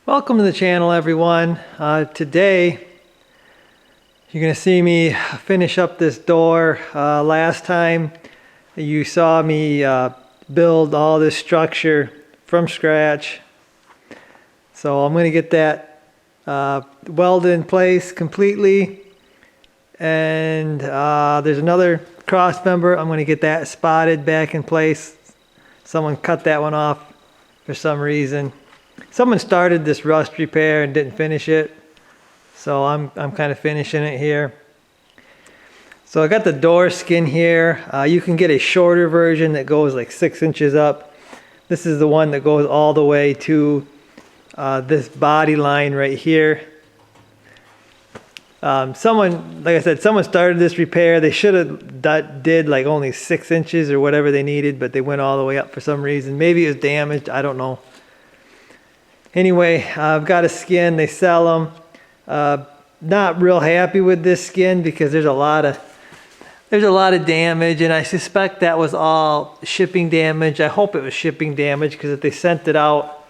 Welcome to the channel, everyone. Today you're going to see me finish up this door. Last time you saw me build all this structure from scratch. So I'm going to get that welded in place completely. And there's another cross member. I'm going to get that spotted back in place. Someone cut that one off for some reason. Someone started this rust repair and didn't finish it, so I'm kind of finishing it here. So I got the door skin here. You can get a shorter version that goes like 6 inches up. This is the one that goes all the way to this body line right here. Someone, like I said, someone started this repair. They should have did like only 6 inches or whatever they needed, but they went all the way up for some reason. Maybe it was damaged, I don't know. Anyway, I've got a skin, they sell them. Not real happy with this skin because there's a lot of damage, and I suspect that was all shipping damage. I hope it was shipping damage, because if they sent it out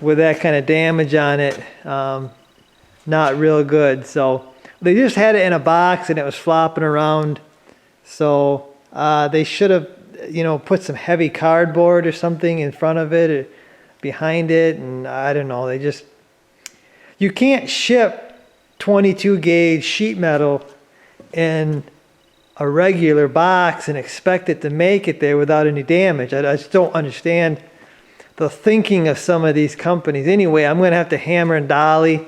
with that kind of damage on it, not real good. So they just had it in a box and it was flopping around. So they should have, put some heavy cardboard or something in front of it or behind it, and I don't know, you can't ship 22 gauge sheet metal in a regular box and expect it to make it there without any damage. I just don't understand the thinking of some of these companies. Anyway, I'm going to have to hammer and dolly.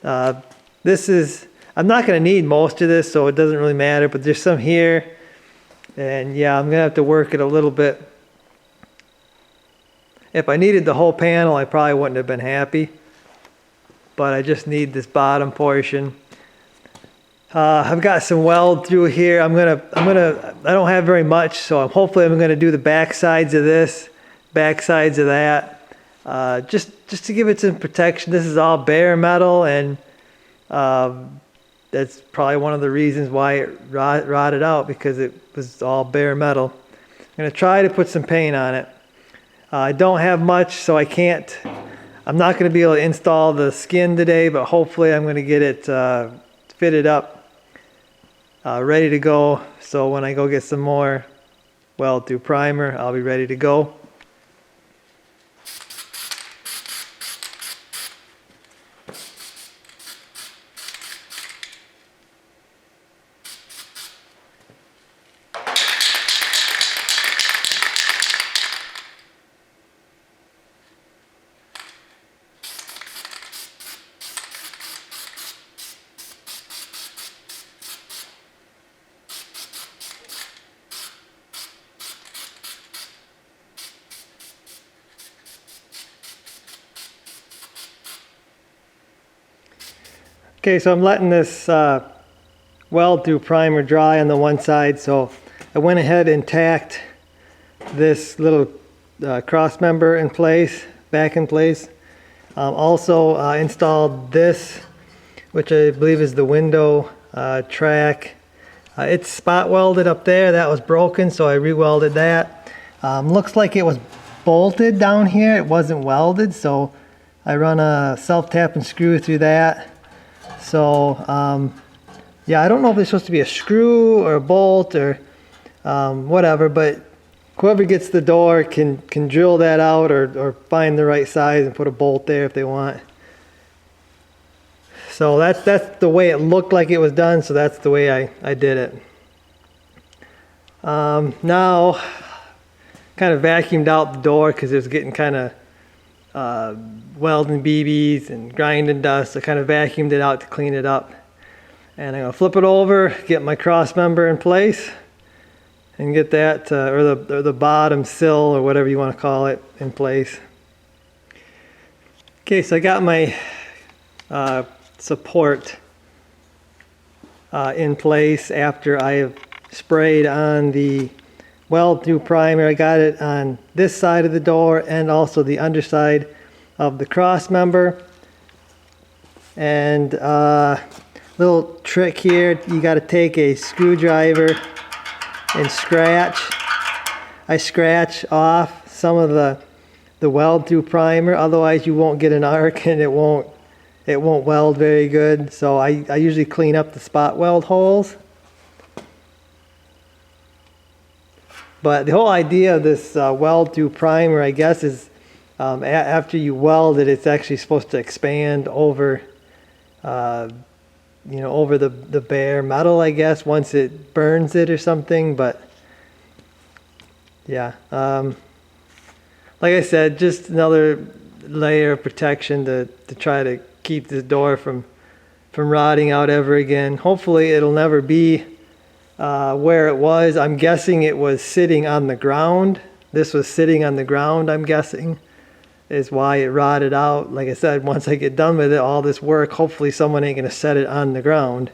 I'm not going to need most of this, so it doesn't really matter, but there's some here, and yeah, I'm going to have to work it a little bit. If I needed the whole panel, I probably wouldn't have been happy, but I just need this bottom portion. I've got some weld through here. I don't have very much, so hopefully I'm gonna do the back sides of this, back sides of that, just to give it some protection. This is all bare metal, and that's probably one of the reasons why it rotted out, because it was all bare metal. I'm gonna try to put some paint on it. I don't have much, so I'm not going to be able to install the skin today, but hopefully I'm going to get it fitted up, ready to go. So when I go get some more weld through primer, I'll be ready to go. Okay, so I'm letting this weld through primer dry on the one side, so I went ahead and tacked this little cross member in place, back in place. Also installed this, which I believe is the window track. It's spot welded up there. That was broken, so I re-welded that. Looks like it was bolted down here. It wasn't welded, so I run a self-tapping screw through that. So yeah, I don't know if it's supposed to be a screw or a bolt or whatever, but whoever gets the door can drill that out or find the right size and put a bolt there if they want. So that's the way it looked like it was done, so that's the way I did it. Now, kind of vacuumed out the door because it was getting kind of welding BBs and grinding dust. I kind of vacuumed it out to clean it up. And I'm going to flip it over, get my cross member in place, and get that, or the bottom sill, or whatever you want to call it, in place. Okay, so I got my support in place after I have sprayed on the weld through primer. I got it on this side of the door and also the underside of the cross member. And little trick here, you got to take a screwdriver and scratch. I scratch off some of the weld through primer, otherwise you won't get an arc and it won't weld very good. So I usually clean up the spot weld holes. But the whole idea of this weld through primer, I guess, is after you weld it, it's actually supposed to expand over, over the bare metal, I guess, once it burns it or something. But yeah, like I said, just another layer of protection to try to keep the door from rotting out ever again. Hopefully it'll never be where it was. I'm guessing it was sitting on the ground. This was sitting on the ground, I'm guessing, is why it rotted out. Like I said, once I get done with it, all this work, hopefully someone ain't gonna set it on the ground.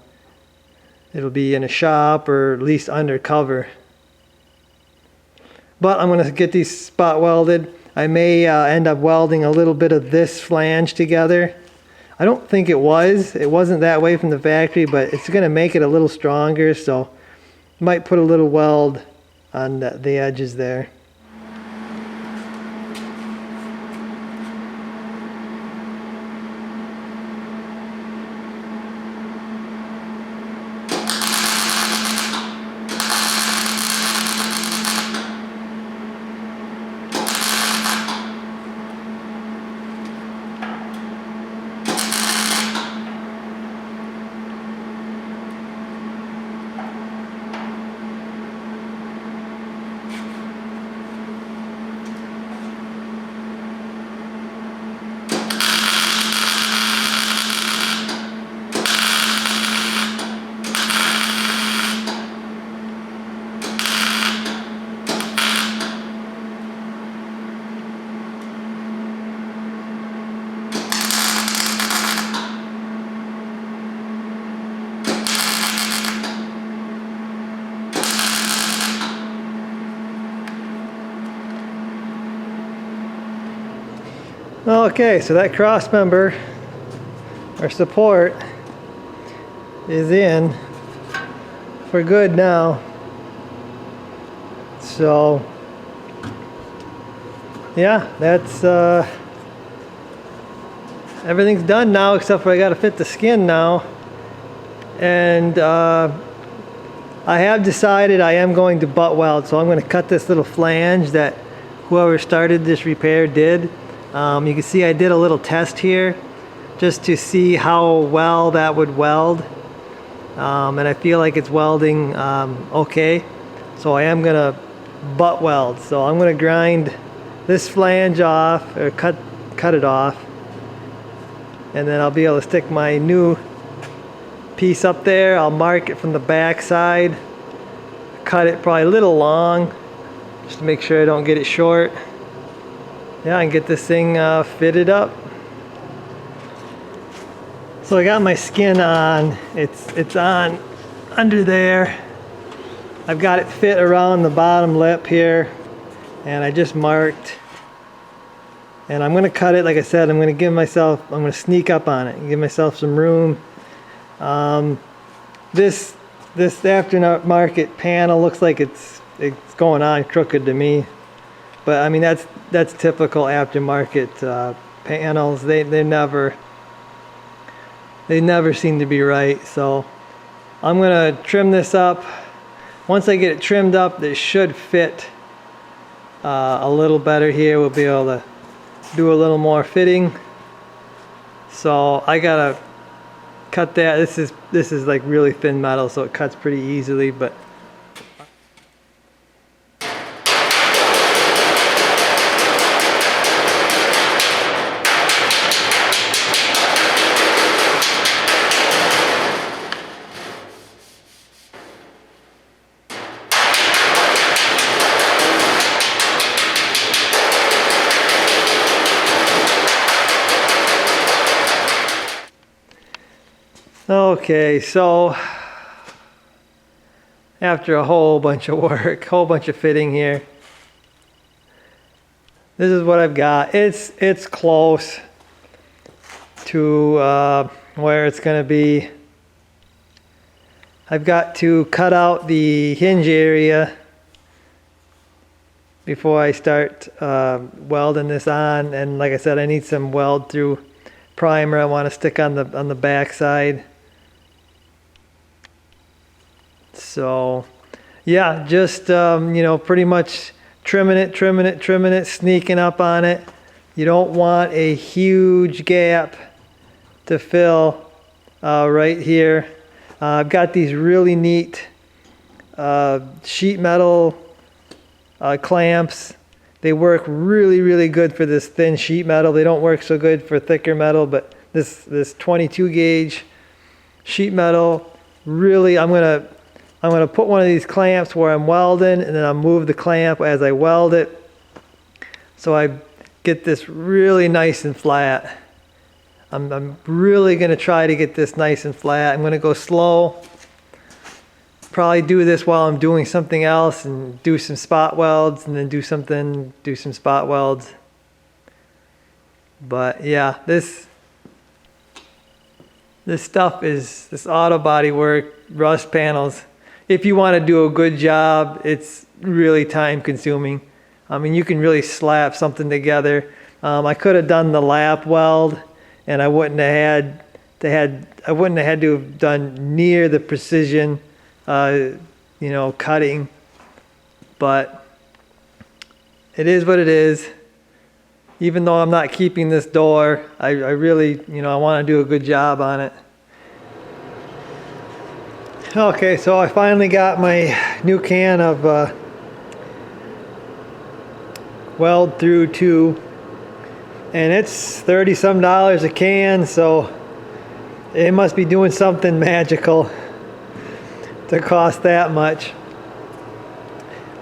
It'll be in a shop or at least undercover. But I'm gonna get these spot welded. I may end up welding a little bit of this flange together. I don't think it wasn't that way from the factory, but it's gonna make it a little stronger, so might put a little weld on the edges there. Okay, so that cross member or support is in for good now. So yeah, that's everything's done now except for I got to fit the skin now. And I have decided I am going to butt weld, so I'm going to cut this little flange that whoever started this repair did. You can see I did a little test here just to see how well that would weld, and I feel like it's welding okay. So I am gonna butt weld. So I'm gonna grind this flange off, or cut it off, and then I'll be able to stick my new piece up there. I'll mark it from the back side, cut it probably a little long just to make sure I don't get it short. Yeah, I can get this thing fitted up. So I got my skin on. It's on under there. I've got it fit around the bottom lip here, and I just marked. And I'm gonna cut it. Like I said, I'm gonna sneak up on it and give myself some room. This aftermarket panel looks like it's going on crooked to me. But I mean, that's typical aftermarket panels. They never seem to be right. So I'm gonna trim this up. Once I get it trimmed up, it should fit a little better here. We'll be able to do a little more fitting. So I gotta cut that. This is like really thin metal, so it cuts pretty easily. But okay, so after a whole bunch of work, whole bunch of fitting here. This is what I've got. It's close to where it's going to be. I've got to cut out the hinge area before I start welding this on, and like I said, I need some weld through primer I want to stick on the back side. So yeah, just you know, pretty much trimming it, sneaking up on it. You don't want a huge gap to fill right here. I've got these really neat sheet metal clamps. They work really good for this thin sheet metal. They don't work so good for thicker metal, but this 22 gauge sheet metal, really, I'm gonna put one of these clamps where I'm welding, and then I'll move the clamp as I weld it, so I get this really nice and flat. I'm really gonna try to get this nice and flat. I'm gonna go slow. Probably do this while I'm doing something else, and do some spot welds, and then do some spot welds. But yeah, this stuff is, this auto body work, rust panels, if you want to do a good job, it's really time consuming. I mean, you can really slap something together. I could have done the lap weld, and I wouldn't have had to have done near the precision you know, cutting, but it is what it is. Even though I'm not keeping this door, I really, you know, I want to do a good job on it. Okay, so I finally got my new can of Weld Through 2, and it's $30-some a can, so it must be doing something magical to cost that much.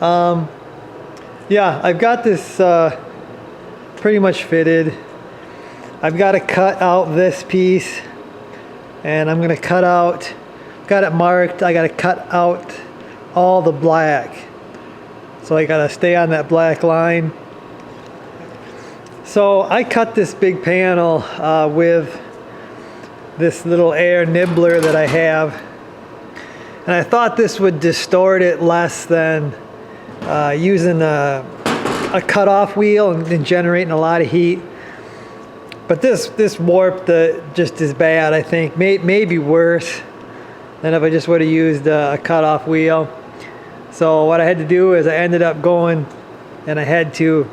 Yeah, I've got this pretty much fitted. I've got to cut out this piece, and I'm gonna cut out, got it marked, I gotta cut out all the black. So I gotta stay on that black line. So I cut this big panel with this little air nibbler that I have. And I thought this would distort it less than using a cutoff wheel and generating a lot of heat. But this warped just as bad, I think. Maybe worse than if I just would have used a cutoff wheel. So what I had to do is I ended up going and I had to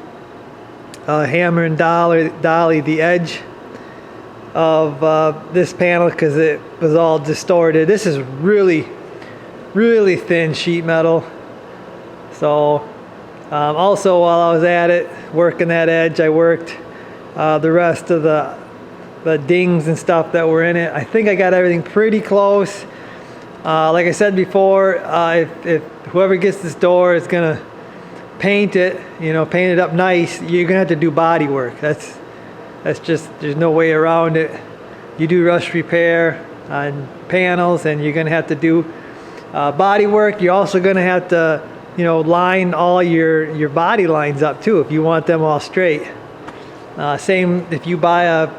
hammer and dolly the edge of this panel because it was all distorted. This is really thin sheet metal. So also while I was at it working that edge, I worked the rest of the dings and stuff that were in it. I think I got everything pretty close. Like I said before, if whoever gets this door is gonna paint it, you know, paint it up nice, you're gonna have to do body work. That's just, there's no way around it. You do rust repair on panels, and you're gonna have to do body work. You're also gonna have to, you know, line all your body lines up too if you want them all straight. Same if you buy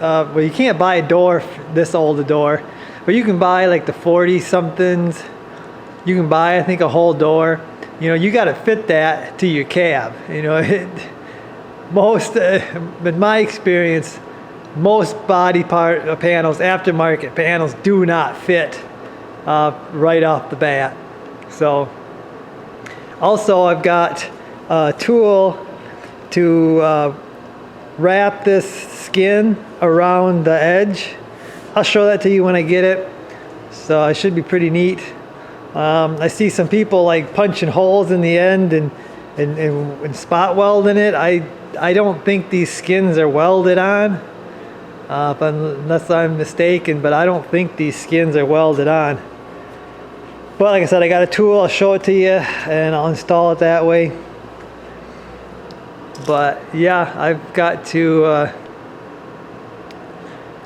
well, you can't buy a door this old a door, but you can buy like the 40 somethings. You can buy, I think, a whole door. You know, you got to fit that to your cab. You know, most in my experience, most body part panels, aftermarket panels, do not fit right off the bat. So also I've got a tool to wrap this skin around the edge. I'll show that to you when I get it. So it should be pretty neat. I see some people like punching holes in the end and spot welding it. I don't think these skins are welded on, unless I'm mistaken, but I don't think these skins are welded on. But like I said, I got a tool, I'll show it to you, and I'll install it that way. But yeah, I've got to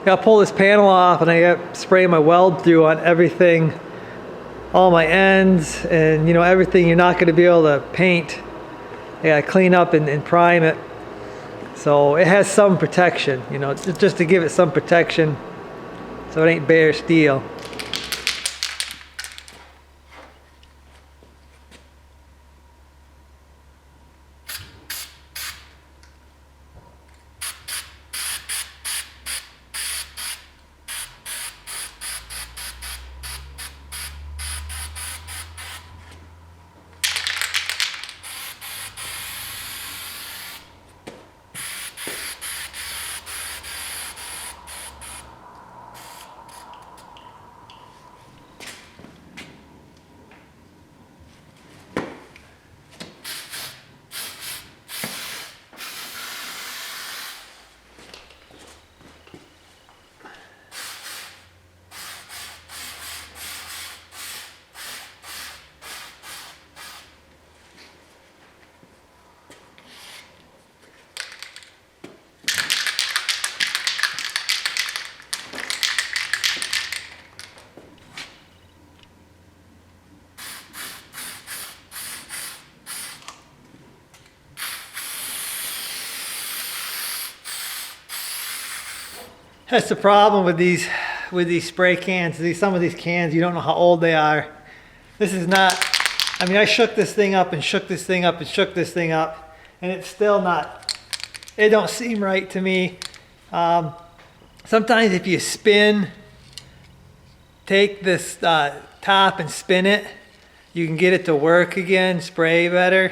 pull this panel off, and I got to spray my weld through on everything all my ends and, you know, everything you're not going to be able to paint. I got to clean up and prime it. So it has some protection, you know, just to give it some protection so it ain't bare steel. That's the problem with these spray cans. Some of these cans, you don't know how old they are. This is not, I mean, I shook this thing up and shook this thing up and shook this thing up, and it's still not, it don't seem right to me. Sometimes if you spin, take this top and spin it, you can get it to work again, spray better.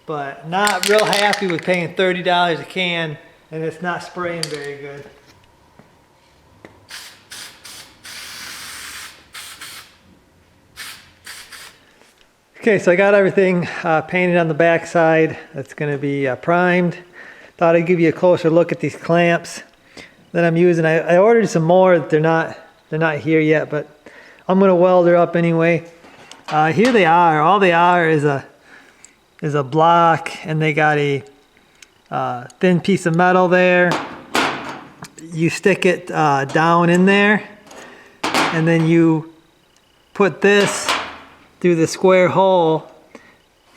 But not real happy with paying $30 a can and it's not spraying very good. Okay, so I got everything painted on the back side. That's going to be primed. Thought I'd give you a closer look at these clamps that I'm using. I ordered some more. They're not here yet, but I'm going to weld her up anyway. Here they are. All they are is a block, and they got a thin piece of metal there. You stick it down in there, and then you put this through the square hole,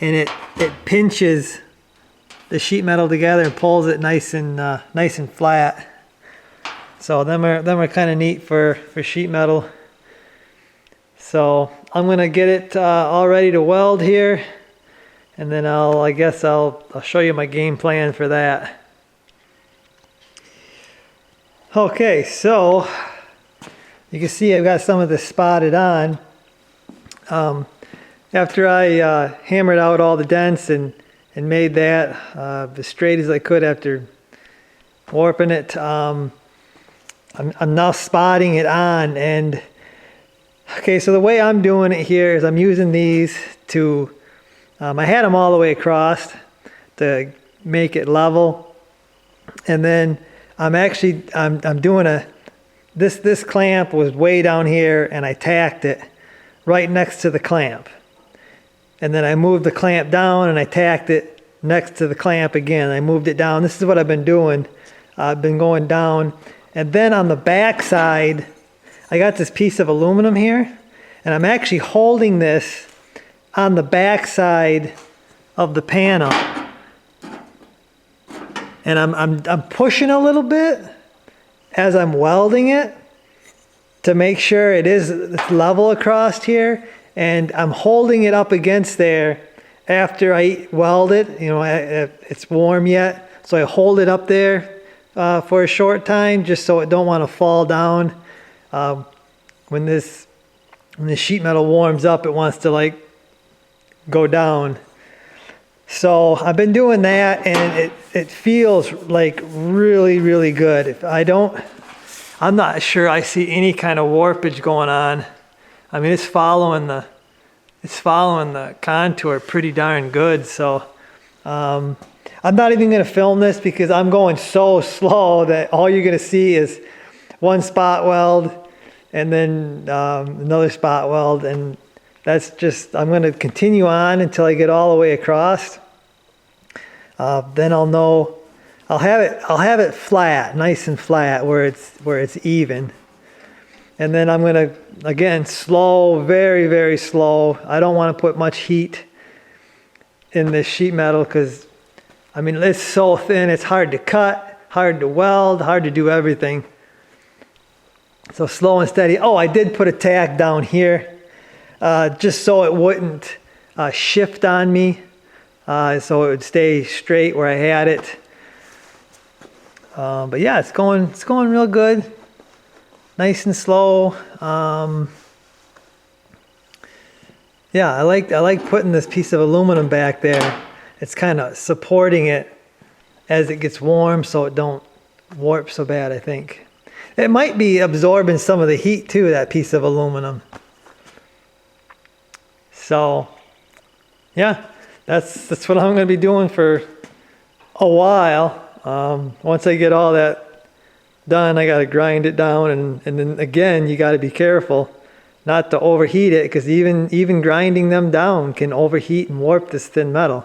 and it pinches the sheet metal together and pulls it nice and flat. So them are kind of neat for sheet metal. So I'm gonna get it all ready to weld here, and then I guess I'll show you my game plan for that. Okay, so you can see I've got some of this spotted on. After I hammered out all the dents and made that as straight as I could after warping it, I'm now spotting it on. And okay, so the way I'm doing it here is I'm using these to, I had them all the way across to make it level, and then I'm doing this clamp was way down here, and I tacked it right next to the clamp. And then I moved the clamp down and I tacked it next to the clamp again. I moved it down. This is what I've been doing. I've been going down. And then on the back side, I got this piece of aluminum here, and I'm actually holding this on the back side of the panel. And I'm pushing a little bit as I'm welding it to make sure it's level across here. And I'm holding it up against there after I weld it. You know, it's warm yet, so I hold it up there for a short time just so it don't want to fall down. When this sheet metal warms up, it wants to like go down. So I've been doing that, and it feels like really, really good. I'm not sure I see any kind of warpage going on. I mean, it's following the contour pretty darn good. So I'm not even going to film this because I'm going so slow that all you're going to see is one spot weld and then another spot weld, and that's just, I'm going to continue on until I get all the way across. Then I'll know, I'll have it flat, nice and flat, where it's even. And then I'm gonna, again, slow, very, very slow. I don't want to put much heat in this sheet metal because, I mean, it's so thin, it's hard to cut, hard to weld, hard to do everything. So slow and steady. Oh, I did put a tack down here just so it wouldn't shift on me. So it would stay straight where I had it. But yeah, it's going real good. Nice and slow. Yeah, I like putting this piece of aluminum back there. It's kind of supporting it as it gets warm so it don't warp so bad, I think. It might be absorbing some of the heat too, that piece of aluminum. So yeah, that's what I'm going to be doing for a while. Once I get all that done, I got to grind it down, and then again, you got to be careful not to overheat it, because even grinding them down can overheat and warp this thin metal.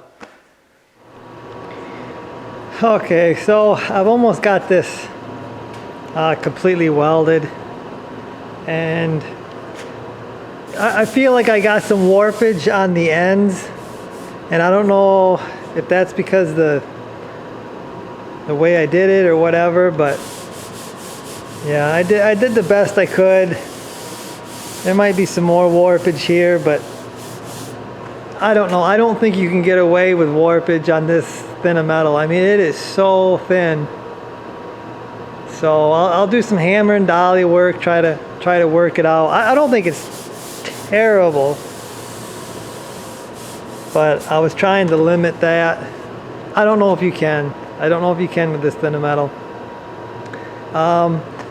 Okay, so I've almost got this completely welded, and I feel like I got some warpage on the ends, and I don't know if that's because the way I did it or whatever, but yeah, I did the best I could. There might be some more warpage here, but I don't know. I don't think you can get away with warpage on this thin of metal. I mean, it is so thin. So I'll do some hammer and dolly work, try to work it out. I don't think it's terrible, but I was trying to limit that. I don't know if you can. I don't know if you can with this thin of metal.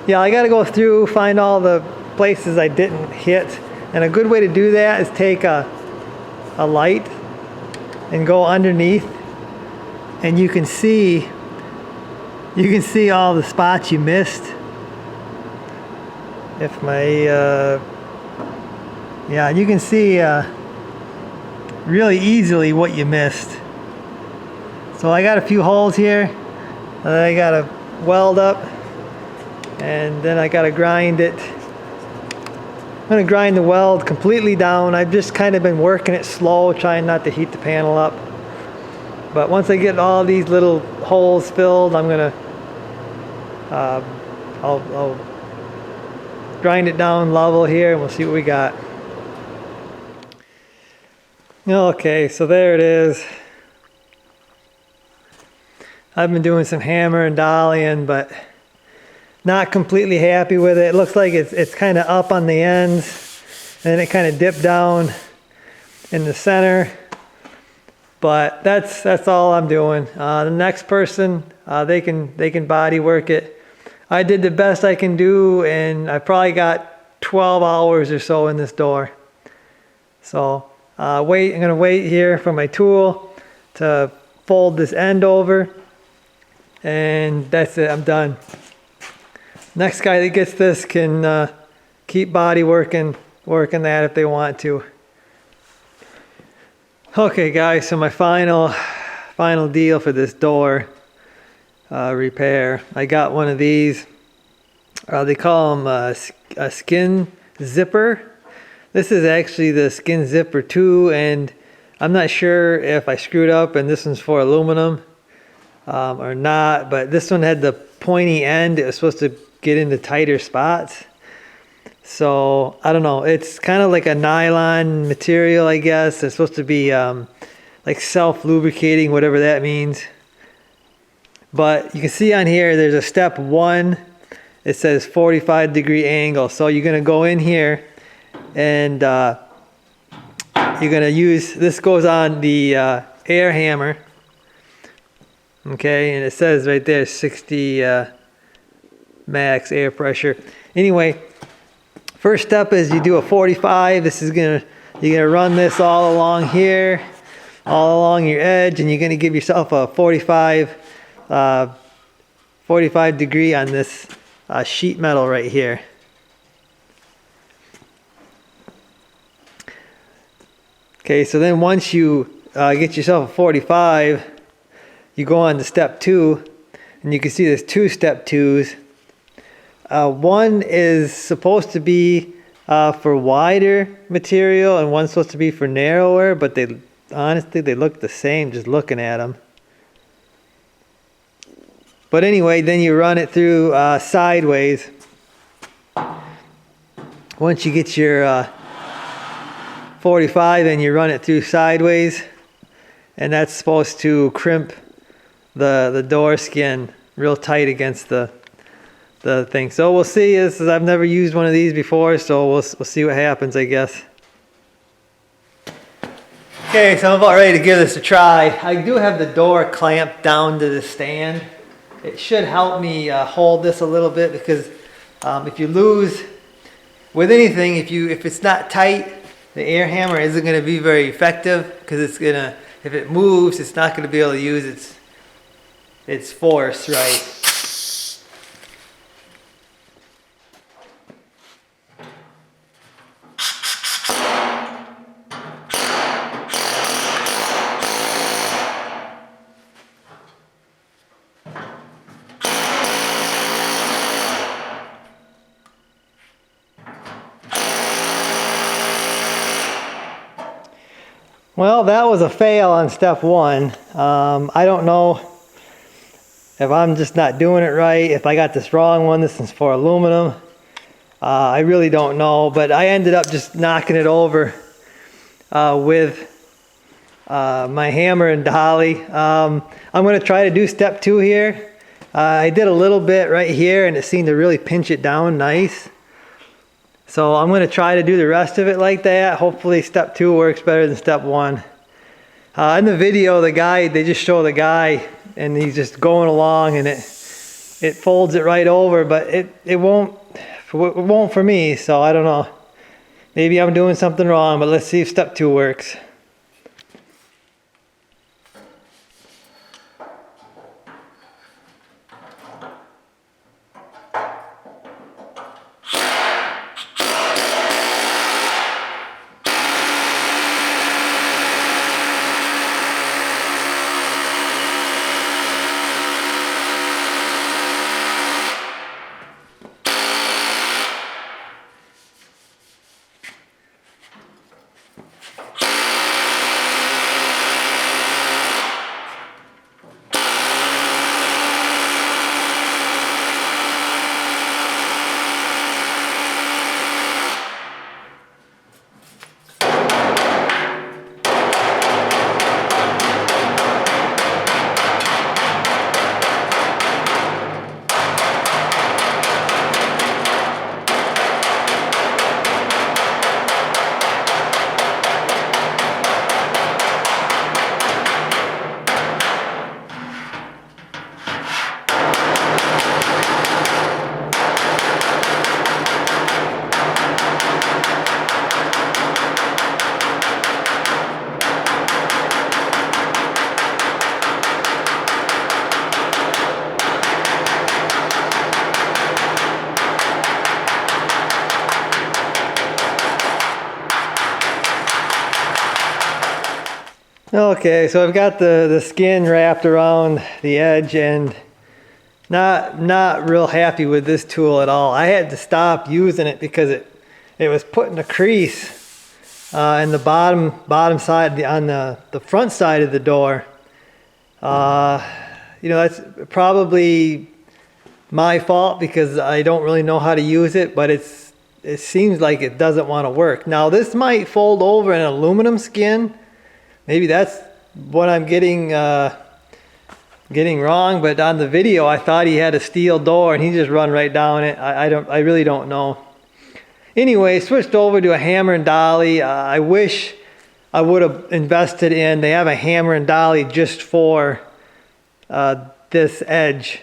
Yeah, I got to go through, find all the places I didn't hit, and a good way to do that is take a light and go underneath, and you can see all the spots you missed. If my yeah, you can see really easily what you missed. So I got a few holes here that I got to weld up, and then I got to grind it. I'm going to grind the weld completely down. I've just kind of been working it slow, trying not to heat the panel up. But once I get all these little holes filled, I'm going to I'll grind it down level here, and we'll see what we got. Okay, so there it is. I've been doing some hammer and dollying, but not completely happy with it. It looks like it's kind of up on the ends, and then it kind of dipped down in the center. But that's all I'm doing. The next person, they can body work it. I did the best I can do, and I probably got 12 hours or so in this door. So I'm gonna wait here for my tool to fold this end over, and that's it, I'm done. Next guy that gets this can keep body working that if they want to. Okay guys, so my final deal for this door repair. I got one of these. They call them a skin zipper. This is actually the skin zipper 2, and I'm not sure if I screwed up and this one's for aluminum or not, but this one had the pointy end. It was supposed to get into tighter spots. So I don't know, it's kind of like a nylon material, I guess. It's supposed to be like self-lubricating, whatever that means. But you can see on here there's a step 1. It says 45-degree angle. So you're going to go in here, and you're going to use, this goes on the air hammer. Okay, and it says right there 60 max air pressure. Anyway, first step is you do a 45. You're gonna run this all along here, all along your edge, and you're gonna give yourself a 45 degree on this sheet metal right here. Okay, so then once you get yourself a 45, you go on to step 2, and you can see there's 2 step 2s. One is supposed to be for wider material and one's supposed to be for narrower, but they honestly, they look the same just looking at them. But anyway, then you run it through sideways. Once you get your 45 in, you run it through sideways, and that's supposed to crimp the door skin real tight against the thing. So we'll see. I've never used one of these before, so we'll see what happens, I guess. Okay, so I'm about ready to give this a try. I do have the door clamped down to the stand. It should help me hold this a little bit, because if you lose with anything, if it's not tight, the air hammer isn't going to be very effective, because if it moves, it's not going to be able to use its force right. Well, that was a fail on step one. I don't know if I'm just not doing it right, if I got this wrong one. This is for aluminum. I really don't know, but I ended up just knocking it over with my hammer and dolly. I'm going to try to do step two here. I did a little bit right here, and it seemed to really pinch it down nice. So I'm going to try to do the rest of it like that. Hopefully step two works better than step one. In the video, they just show the guy, and he's just going along, and it folds it right over, but it won't for me, so I don't know. Maybe I'm doing something wrong, but let's see if step two works. Okay, so I've got the skin wrapped around the edge, and not real happy with this tool at all. I had to stop using it because it was putting a crease in the bottom side, on the front side of the door. That's probably my fault because I don't really know how to use it, but it seems like it doesn't want to work. Now this might fold over in aluminum skin. Maybe that's what I'm getting wrong, but on the video I thought he had a steel door and he just run right down it. I really don't know. Anyway, switched over to a hammer and dolly. I wish I would have invested in, they have a hammer and dolly just for this edge.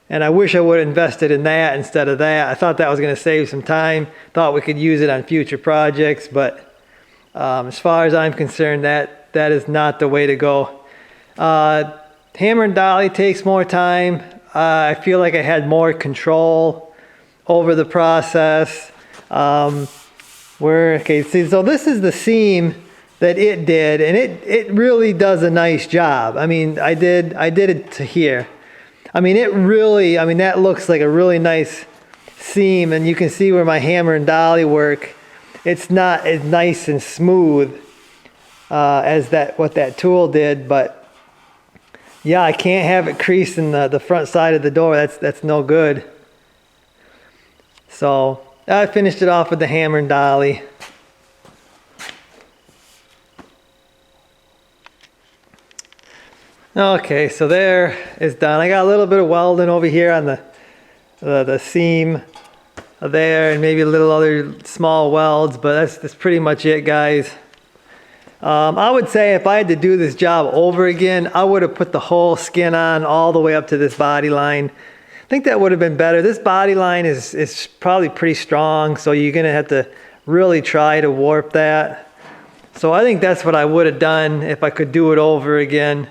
And I wish I would have invested in that instead of that. I thought that was going to save some time. Thought we could use it on future projects, but as far as I'm concerned, that is not the way to go. Hammer and dolly takes more time. I feel like I had more control over the process. Okay, see, so this is the seam that it did, and it really does a nice job. I mean, I did it to here. I mean, that looks like a really nice seam, and you can see where my hammer and dolly work. It's not as nice and smooth as what that tool did, but yeah, I can't have it creased in the front side of the door. That's no good. So I finished it off with the hammer and dolly. Okay, so there is done. I got a little bit of welding over here on the seam there, and maybe a little other small welds, but that's pretty much it, guys. I would say if I had to do this job over again, I would have put the whole skin on all the way up to this body line. I think that would have been better. This body line is probably pretty strong, so you're gonna have to really try to warp that. So I think that's what I would have done if I could do it over again.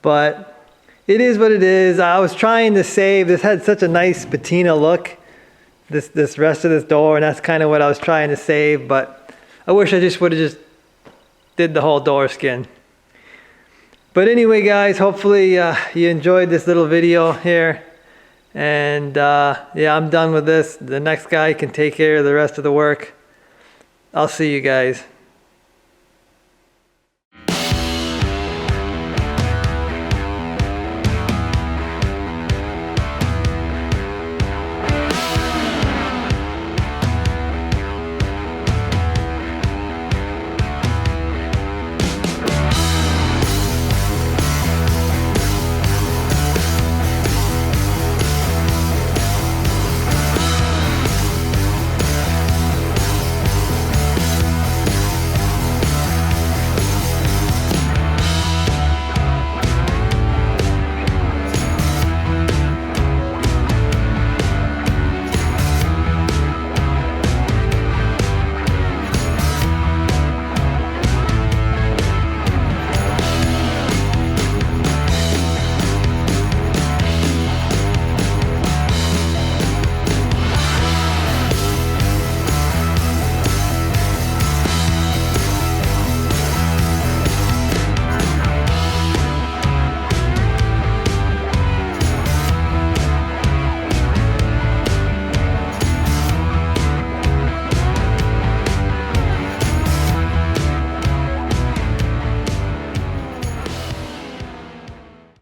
But it is what it is. I was trying to save, this had such a nice patina look, this rest of this door, and that's kind of what I was trying to save, but I wish I just would have just did the whole door skin. But anyway, guys, hopefully you enjoyed this little video here. And yeah, I'm done with this. The next guy can take care of the rest of the work. I'll see you guys.